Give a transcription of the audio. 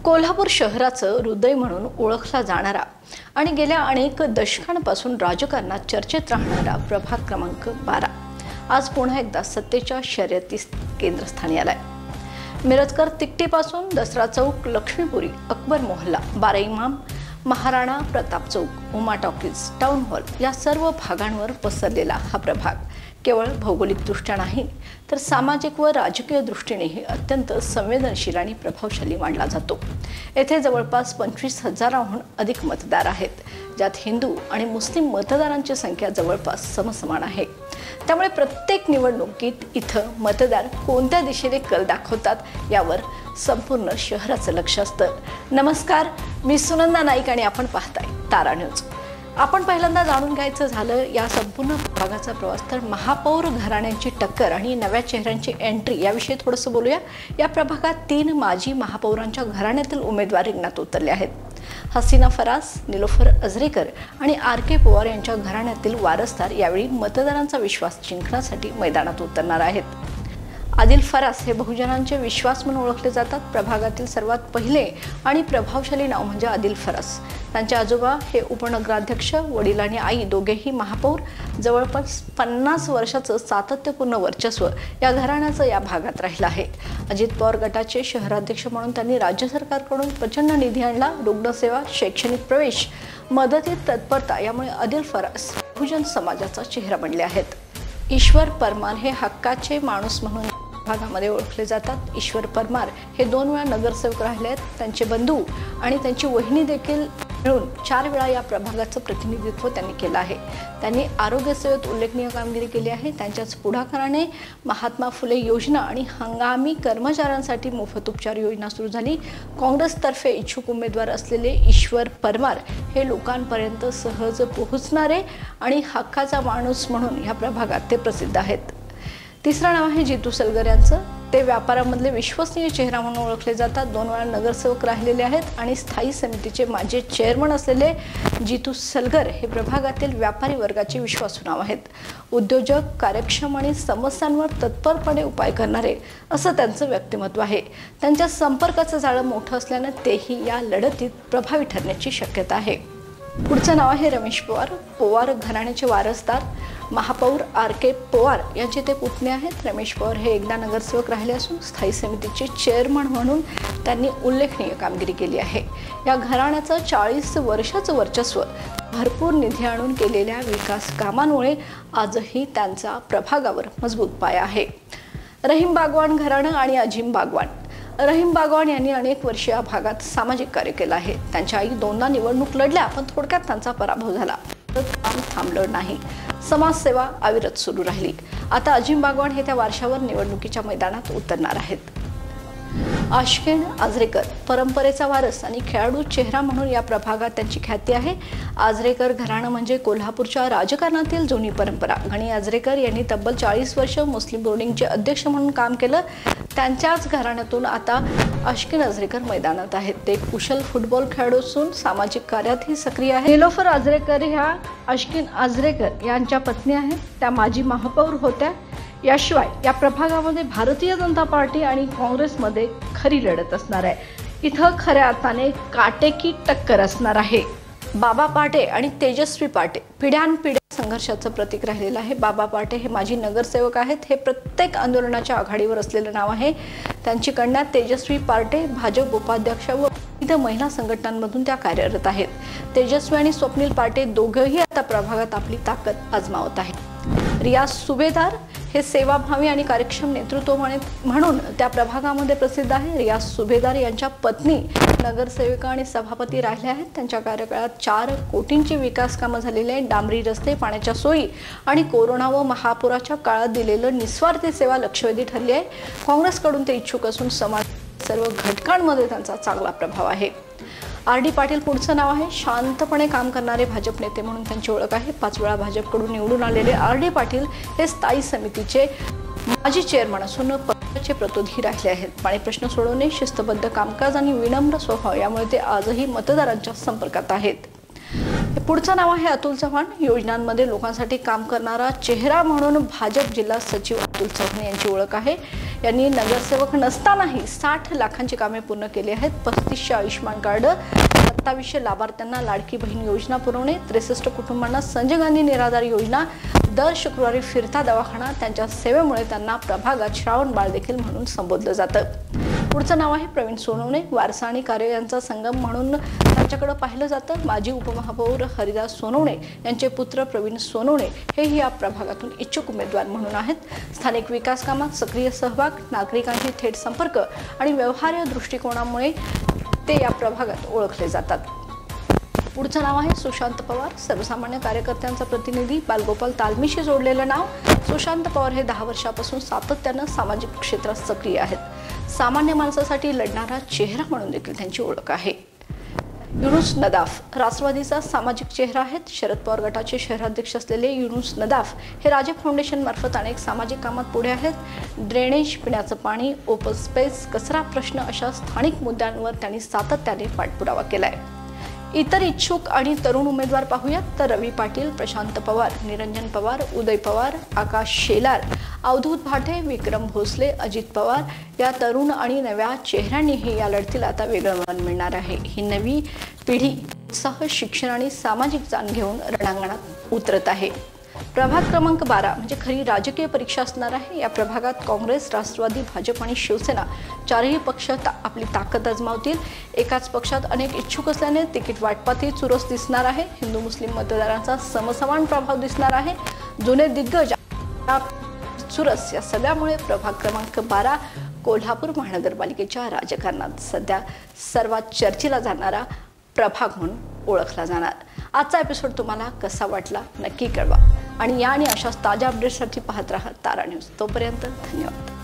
कोल्हापूर शहराचं हृदय म्हणून ओळखला जाणारा आणि गेल्या अनेक दशकांपासून राजकारणात चर्चेत राहणारा प्रभाग क्रमांक 12 आज पुन्हा एकदा सत्तेच्या शर्यतीस केंद्रस्थानी आलाय। मिरजकर तिकटीपासून दसरा चौक, लक्ष्मीपुरी, अकबर मोहल्ला, बारा इमाम, महाराणा प्रताप चौक, उमा टॉकीज, टाउन हॉल या सर्व भागांवर पसरलेला हा प्रभाग केवळ भौगोलिकदृष्ट्या नाही तर सामाजिक व राजकीय दृष्टीनेही अत्यंत संवेदनशील आणि प्रभावशाली मानला जातो। येथे जवळपास 25,000हून अधिक मतदार आहेत, ज्यात हिंदू आणि मुस्लिम मतदारांची संख्या जवळपास समसमान आहे। त्यामुळे प्रत्येक निवडणुकीत इथं मतदार कोणत्या दिशेने कल दाखवतात यावर संपूर्ण शहराचं लक्ष असतं। नमस्कार, मी सुनंदा नाईक आणि आपण पाहताय तारा न्यूज। आपण पहिल्यांदा जाणून घ्यायचं झालं या संपूर्ण भागाचा प्रवास तर महापौर घराण्यांची टक्कर आणि नव्या चेहऱ्यांची एंट्री याविषयी थोडंसं बोलूया। या प्रभागात 3 माजी महापौरांच्या घराण्यातील उमेदवार रिंगणात उतरले आहेत। हसीना फरास, निलोफर अजरेकर आणि RK पवार यांच्या घराण्यातील वारसदार यावेळी मतदारांचा विश्वास जिंकण्यासाठी मैदानात उतरणार आहेत। आदिल फरास हे बहुजनांचे विश्वास म्हणून ओळखले जातात। प्रभागातील सर्वात पहिले आणि प्रभावशाली नाव म्हणजे आदिल फरास। त्यांचे आजोबा हे उपनगराध्यक्ष, वडील आणि आई दोघेही महापौर। जवळपास 50 वर्षाचं सातत्यपूर्ण वर्चस्व या घराण्याचं या भागात राहिलं आहे। अजित पवार गटाचे शहराध्यक्ष म्हणून त्यांनी राज्य सरकारकडून प्रचंड निधी आणला। रुग्णसेवा, शैक्षणिक प्रवेश, मदतीत तत्परता यामुळे आदिल फरास बहुजन समाजाचा चेहरा बनले आहेत। ईश्वर परमार हे हक्काचे माणूस म्हणून भागामध्ये ओळखले जातात। ईश्वर परमार हे 2 वेळा नगरसेवक राहिले आहेत। त्यांचे बंधू आणि त्यांची वहिनी देखील मिळून 4 वेळा या प्रभागाचं प्रतिनिधित्व त्यांनी केलं आहे। त्यांनी आरोग्य सेवेत उल्लेखनीय कामगिरी केली आहे। त्यांच्याच पुढाकाराने महात्मा फुले योजना आणि हंगामी कर्मचाऱ्यांसाठी मोफत उपचार योजना सुरू झाली। काँग्रेसतर्फे इच्छुक उमेदवार असलेले ईश्वर परमार हे लोकांपर्यंत सहज पोहोचणारे आणि हक्काचा माणूस म्हणून या प्रभागात ते प्रसिद्ध आहेत। तिसरं नाव आहे जितू सलगर यांचं। ते व्यापारामधले विश्वसनीय चेहरा म्हणून ओळखले जातात। 2 वेळा नगरसेवक राहिलेले आहेत आणि स्थायी समितीचे माजी चेअरमन असलेले जितू सलगर हे प्रभागातील व्यापारी वर्गाचे विश्वासू नाव आहेत। उद्योजक, कार्यक्षम आणि समस्यांवर तत्परपणे उपाय करणारे असं त्यांचं व्यक्तिमत्व आहे। त्यांच्या संपर्काचं जाळं मोठं असल्यानं तेही या लढतीत प्रभावी ठरण्याची शक्यता आहे। पुढचं नाव आहे रमेश पवार। पवार घराण्याचे वारसदार महापौर RK पवार यांचे ते पुतणे आहेत। रमेश पवार हे एकदा नगरसेवक राहिले असून स्थायी समितीचे चेअरमन म्हणून त्यांनी उल्लेखनीय कामगिरी केली आहे। या घराण्याचं 40 वर्षाचं वर्चस्व, भरपूर निधी आणून केलेल्या विकास कामांमुळे आजही त्यांचा प्रभागावर मजबूत पाया आहे। रहीम बागवान घराणं आणि अजिम बागवान। रहीम बागवान यांनी अनेक वर्षे या भागात सामाजिक कार्य केलं आहे। त्यांच्या आई 2दा निवडणूक लढल्या, पण थोडक्यात त्यांचा पराभव झाला। काम थांबलं नाही, समाजसेवा अविरत सुरू राहिली। आता अजिम बागवान हे त्या वारशावर निवडणुकीच्या मैदानात उतरणार आहेत। आश्किन आजरेकर परंपरेचा वारस आणि खेळाडू चेहरा म्हणून या प्रभागात त्यांची ख्याती आहे। आजरेकर घराणं म्हणजे कोल्हापूरच्या राजकारणातील जुनी परंपरा। गणी आजरेकर यांनी तब्बल 40 वर्ष मुस्लिम बोर्डिंगचे अध्यक्ष म्हणून काम केलं। त्यांच्याच घराण्यातून आता आश्किन आजरेकर मैदानात आहेत। ते कुशल फुटबॉल खेळाडू असून सामाजिक कार्यातही सक्रिय आहेत। निलोफर आजरेकर ह्या आश्किन आजरेकर यांच्या पत्नी आहेत। त्या माजी महापौर होत्या। याशिवाय या प्रभागामध्ये भारतीय जनता पार्टी आणि काँग्रेसमध्ये खरी लढत असणार आहे। इथं खऱ्या अर्थाने काटेकी टक्कर असणार आहे। बाबा पाटे आणि तेजस्वी पाटे पिढ्यानपिढ्या संघर्षाचं प्रतीक राहिलेलं आहे। बाबा पाटे हे माजी नगरसेवक आहेत। हे प्रत्येक आंदोलनाच्या आघाडीवर असलेलं नाव आहे। त्यांची कन्या तेजस्वी पाटे भाजप उपाध्यक्ष व विविध महिला संघटनांमधून त्या कार्यरत आहेत। तेजस्वी आणि स्वप्नील पाटे दोघेही आता प्रभागात आपली ताकद आजमावत आहेत। रियाज सुभेदार हे सेवाभावी आणि कार्यक्षम नेतृत्व म्हणून त्या प्रभागामध्ये प्रसिद्ध आहे। रियाज सुभेदार यांच्या पत्नी नगरसेविका आणि सभापती राहिल्या आहेत। त्यांच्या कार्यकाळात 4 कोटींची विकास कामं झालेली आहेत। डांबरी रस्ते, पाण्याच्या सोयी आणि कोरोना व महापुराच्या काळात दिलेलं निस्वार्थी सेवा लक्षवेधी ठरली आहे। काँग्रेसकडून ते इच्छुक असून समाज सर्व घटकांमध्ये त्यांचा चांगला प्रभाव आहे। RD पाटील पुढचं नाव आहे। शांतपणे काम करणारे भाजप नेते म्हणून त्यांची ओळख आहे। 5 वेळा भाजपकडून निवडून आलेले RD पाटील हे स्थायी समितीचे माजी चेअरमन असून पक्षाचे प्रतिनिधी राहिले आहेत। पाणी प्रश्न सोडवणे, शिस्तबद्ध कामकाज आणि विनम्र स्वभाव यामुळे ते आजही मतदारांच्या संपर्कात आहेत। पुढचं नाव आहे अतुल चव्हाण। योजनांमध्ये लोकांसाठी काम करणारा चेहरा म्हणून भाजप जिल्हा सचिव अतुल चव्हाण यांची ओळख आहे। यांनी नगरसेवक नसतानाही 60 लाखांची कामे पूर्ण केली आहेत. 3500 आयुष्मान कार्ड, 2700 लाभार्थ्यांना लाडकी बहीण योजना पुरवणे, 63 कुटुंबांना संजय गांधी निराधार योजना, दर शुक्रवारी फिरता दवाखाना. त्यांच्या सेवेमुळे त्यांना प्रभागात श्रावण बाळ देखील म्हणून संबोधलं जातं. पुढचं नाव आहे प्रवीण सोनवणे. वारसा आणि कार्य यांचा संगम म्हणून त्यांच्याकडे पाहिलं जातं. माजी उपमहापौर हरिदास सोनवणे यांचे पुत्र प्रवीण सोनवणे हेही या प्रभागातून इच्छुक उमेदवार म्हणून आहेत. स्थानिक विकास कामात सक्रिय सहभाग, नागरिकांशी थेट संपर्क आणि व्यवहार्य दृष्टिकोनामुळे ते या प्रभागात ओळखले जातात. पुढचं नाव आहे सुशांत पवार. सर्वसामान्य कार्यकर्त्यांचा प्रतिनिधी, बालगोपाल तालमीशी जोडलेलं नाव. सुशांत पवार हे 10 वर्षापासून सातत्यानं सामाजिक क्षेत्रात सक्रिय आहेत. सामान्य माणसासाठी लढणारा चेहरा म्हणून देखील त्यांची ओळख आहे. युनुस नदाफ राष्ट्रवादीचा सामाजिक चेहरा आहेत. शरद पवार गटाचे शहराध्यक्ष असलेले युनुस नदाफ हे राजे फाउंडेशन मार्फत अनेक सामाजिक कामात पुढे आहेत. ड्रेनेज, पिण्याचं पाणी, ओपन स्पेस, कचरा प्रश्न अशा स्थानिक मुद्द्यांवर त्यांनी सातत्याने पाठपुरावा केलाय. इतर इच्छुक आणि तरुण उमेदवार पाहूयात तर रवी पाटील, प्रशांत पवार, निरंजन पवार, उदय पवार, आकाश शेलार, अवधूत भाटे, विक्रम भोसले, अजित पवार या तरुण आणि नव्या चेहऱ्यांनीही या लढतीला आता वेगळं वळण मिळणार आहे. ही नवी पिढी उत्साह, शिक्षण आणि सामाजिक जाण घेऊन रणांगणात उतरत आहे. प्रभाग क्रमांक 12 म्हणजे खरी राजकीय परीक्षा असणार आहे. या प्रभागात काँग्रेस, राष्ट्रवादी, भाजप आणि शिवसेना चारही पक्ष आपली ताकद आजमावतील. एकाच पक्षात अनेक इच्छुक असल्याने तिकीट वाटपातही चुरस दिसणार आहे. हिंदू मुस्लिम मतदारांचा समसमान प्रभाव दिसणार आहे. जुने दिग्गज चुरस या सगळ्यामुळे प्रभाग क्रमांक 12 कोल्हापूर महानगरपालिकेच्या राजकारणात सध्या सर्वात चर्चेला जाणारा प्रभाग म्हणून ओळखला जाणार. आजचा एपिसोड तुम्हाला कसा वाटला नक्की कळवा आणि या आणि अशाच ताज्या अपडेट्ससाठी पाहत राहा तारा न्यूज. तोपर्यंत धन्यवाद.